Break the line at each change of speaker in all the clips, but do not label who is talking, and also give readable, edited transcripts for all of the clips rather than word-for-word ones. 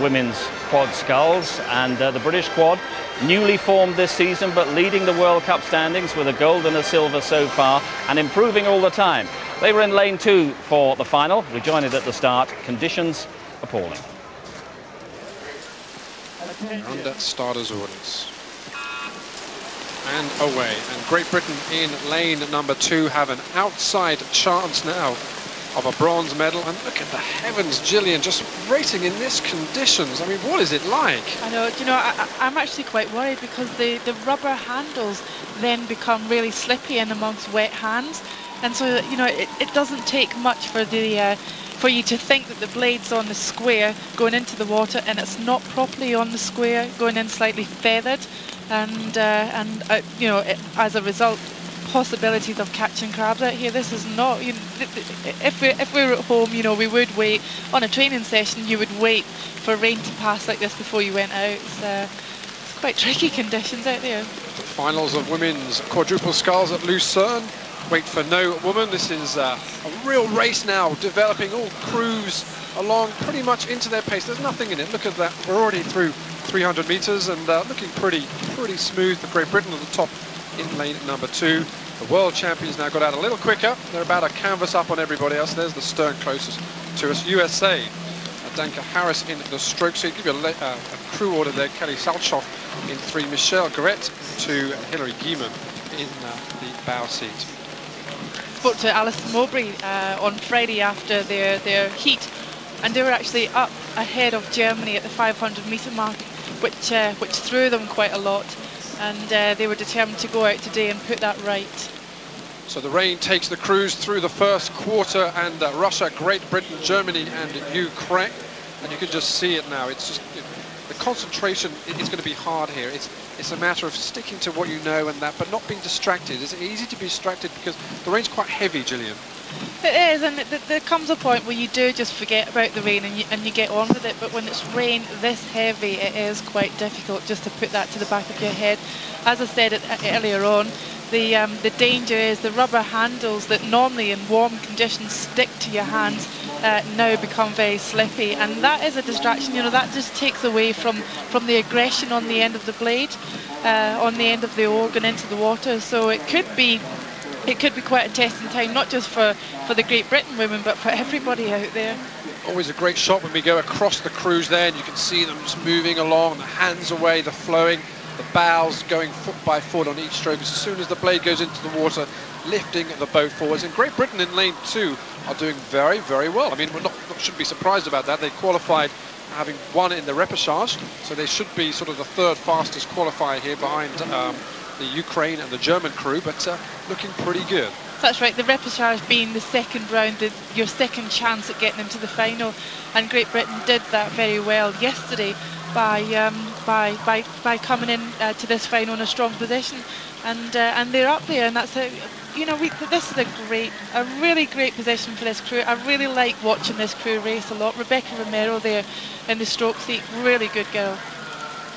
Women's quad sculls, and the British quad, newly formed this season but leading the World Cup standings with a gold and a silver so far and improving all the time. They were in lane 2 for the final. We joined it at the start. Conditions appalling.
Under starters orders. And away. And Great Britain in lane number 2 have an outside chance now of a bronze medal. And look at the heavens, Gillian, just racing in this conditions. I mean, what is it like?
I know, you know, I'm actually quite worried because the rubber handles then become really slippy in amongst wet hands. And so, you know, it doesn't take much for you to think that the blade's on the square going into the water and it's not properly on the square, going in slightly feathered. And you know, as a result, possibilities of catching crabs out here. This is not, you know, if we were at home, you know, we would wait on a training session. You would wait for rain to pass like this before you went out. It's quite tricky conditions out there.
The finals of women's quadruple sculls at Lucerne. Wait for no woman. This is a real race now, developing all crews along pretty much into their pace. There's nothing in it. Look at that. We're already through 300 meters and looking pretty smooth for Great Britain at the top in lane number 2. The world champions now got out a little quicker. They're about a canvas up on everybody else. There's the stern closest to us. USA, Danka Harris in the stroke. So you give you a crew order there. Kelly Salchoff in 3. Michelle Gret to Hilary Gieman in the bow seat.
Spoke to Alison Mowbray on Friday after their heat, and they were actually up ahead of Germany at the 500-meter mark, which threw them quite a lot, and they were determined to go out today and put that right.
So the rain takes the crews through the first quarter, and Russia, Great Britain, Germany and Ukraine, and you can just see it now. It's just, you know, the concentration is going to be hard here. It's a matter of sticking to what you know and that, but not being distracted. It's easy to be distracted because the rain's quite heavy, Gillian.
It is, and there comes a point where you do just forget about the rain and you get on with it. But when it's rain this heavy, it is quite difficult just to put that to the back of your head. As I said earlier on, the danger is the rubber handles that normally in warm conditions stick to your hands now become very slippy, and that is a distraction. You know, that just takes away from the aggression on the end of the blade, on the end of the oar going into the water. So it could be quite a test in time, not just for the Great Britain women, but for everybody out there.
Always a great shot when we go across the crews there, and you can see them just moving along, the hands away, the flowing, the bows going foot by foot on each stroke as soon as the blade goes into the water, lifting the boat forwards. And Great Britain in lane 2 are doing very, very well. I mean, we shouldn't be surprised about that. They qualified having won in the repechage, so they should be sort of the 3rd fastest qualifier here behind the Ukraine and the German crew, but looking pretty good.
That's right, the repechage being the second round, your second chance at getting into the final, and Great Britain did that very well yesterday by coming in to this final in a strong position, and they're up there, and that's a, you know, this is a really great position for this crew. I really like watching this crew race a lot. Rebecca Romero there in the stroke seat, really good girl.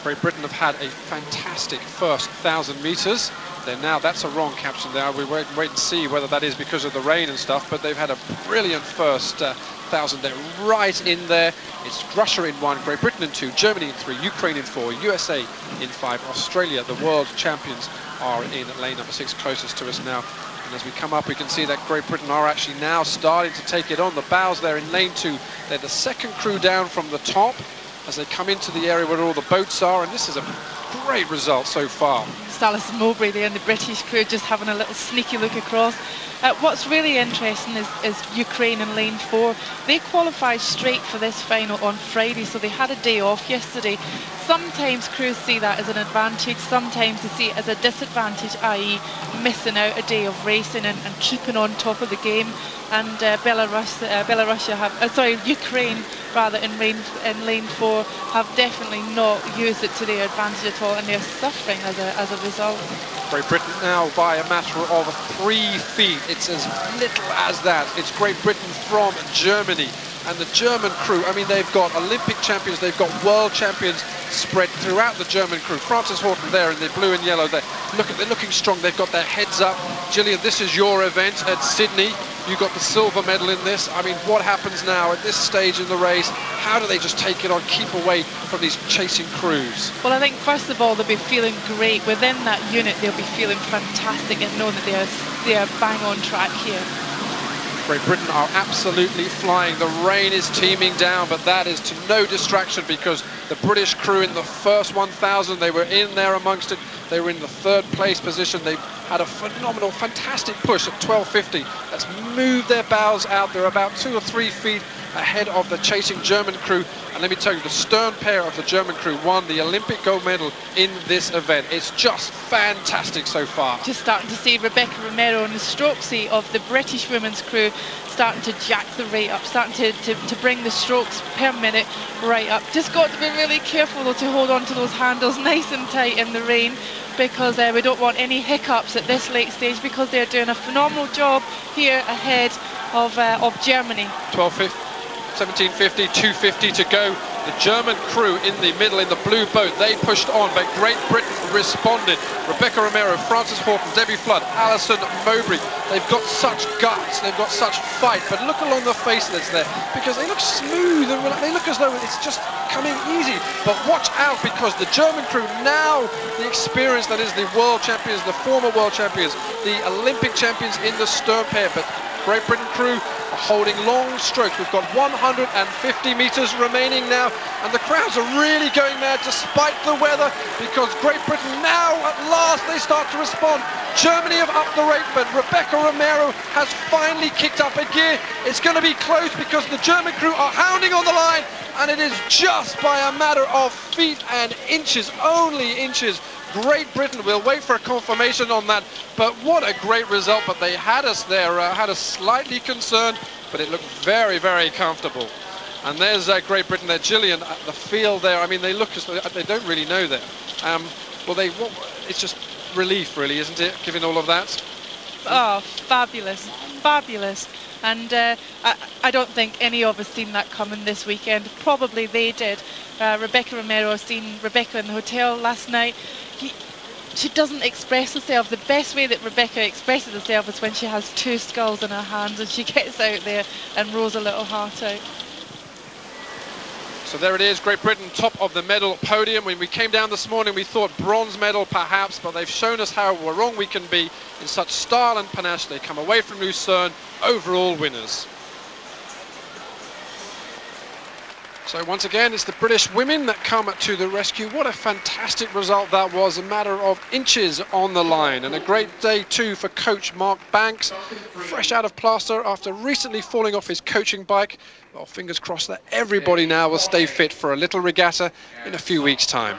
Great Britain have had a fantastic first 1,000 meters. That's a wrong caption there. We wait and see whether that is because of the rain and stuff, but they've had a brilliant first 1,000 there, right in there. It's Russia in 1, Great Britain in 2, Germany in 3, Ukraine in 4, USA in 5, Australia, the world champions, are in lane number 6, closest to us now. And as we come up, we can see that Great Britain are actually now starting to take it on. The bows there in lane 2, they're the second crew down from the top as they come into the area where all the boats are, and this is a great result so far.
It's Alison Mowbray there and the British crew just having a little sneaky look across. What's really interesting is Ukraine in lane 4. They qualified straight for this final on Friday, so they had a day off yesterday. Sometimes crews see that as an advantage, sometimes they see it as a disadvantage, i.e. missing out a day of racing and keeping on top of the game. And Ukraine rather in lane 4 have definitely not used it to their advantage at all, and they're suffering as a result.
Great Britain now by a matter of 3 feet. It's as little as that. It's Great Britain from Germany And the German crew, I mean, they've got Olympic champions, they've got world champions spread throughout the German crew. Frances Horton there in the blue and yellow there. Look at, they're looking strong, they've got their heads up. Gillian, this is your event at Sydney. You got the silver medal in this. I mean, what happens now at this stage in the race? How do they just take it on, keep away from these chasing crews?
Well, I think first of all, they'll be feeling great. Within that unit, they'll be feeling fantastic and know that they are bang on track here.
Great Britain are absolutely flying. The rain is teeming down, but that is to no distraction because the British crew in the first 1,000, they were in there amongst it. They were in the third place position. They had a phenomenal, fantastic push at 12:50. That's moved their bows out. They're about 2 or 3 feet ahead of the chasing German crew. And let me tell you, the stern pair of the German crew won the Olympic gold medal in this event. It's just fantastic so far.
Just starting to see Rebecca Romero and the stroke seat of the British women's crew starting to jack the rate up, starting to bring the strokes per minute right up. Just got to be really careful though to hold on to those handles nice and tight in the rain, because we don't want any hiccups at this late stage, because they're doing a phenomenal job here ahead of Germany.
12:50. 17:50, 2:50 to go. The German crew in the middle in the blue boat, they pushed on, but Great Britain responded. Rebecca Romero, Frances Horton, Debbie Flood, Alison Mowbray. They've got such guts, they've got such fight, but look along the face that's there, because they look smooth and they look as though it's just coming easy. But watch out, because the German crew now, the experience that is the world champions, the former world champions, the Olympic champions in the stern pair, but Great Britain crew are holding long strokes. We've got 150 meters remaining now, and the crowds are really going mad despite the weather, because Great Britain now, at last, they start to respond. Germany have upped the rate, but Rebecca Romero has finally kicked up a gear. It's going to be close because the German crew are hounding on the line, and it is just by a matter of feet and inches, only inches. Great Britain, we'll wait for a confirmation on that, but what a great result. But they had us there, had us slightly concerned, but it looked very, very comfortable. And there's Great Britain there, Gillian at the field there. I mean, they look as though they don't really know there. It's just relief, really, isn't it, given all of that?
Oh, fabulous, fabulous. And I don't think any of us seen that coming this weekend. Probably they did. Rebecca Romero, seen Rebecca in the hotel last night. She doesn't express herself. The best way that Rebecca expresses herself is when she has 2 sculls in her hands and she gets out there and rows a little heart out.
So there it is, Great Britain top of the medal podium. When we came down this morning, we thought bronze medal perhaps, but they've shown us how wrong we can be. In such style and panache, they come away from Lucerne overall winners. So once again, it's the British women that come to the rescue. What a fantastic result that was, a matter of inches on the line. And a great day too for coach Mark Banks, fresh out of plaster after recently falling off his coaching bike. Well, fingers crossed that everybody now will stay fit for a little regatta in a few weeks' time.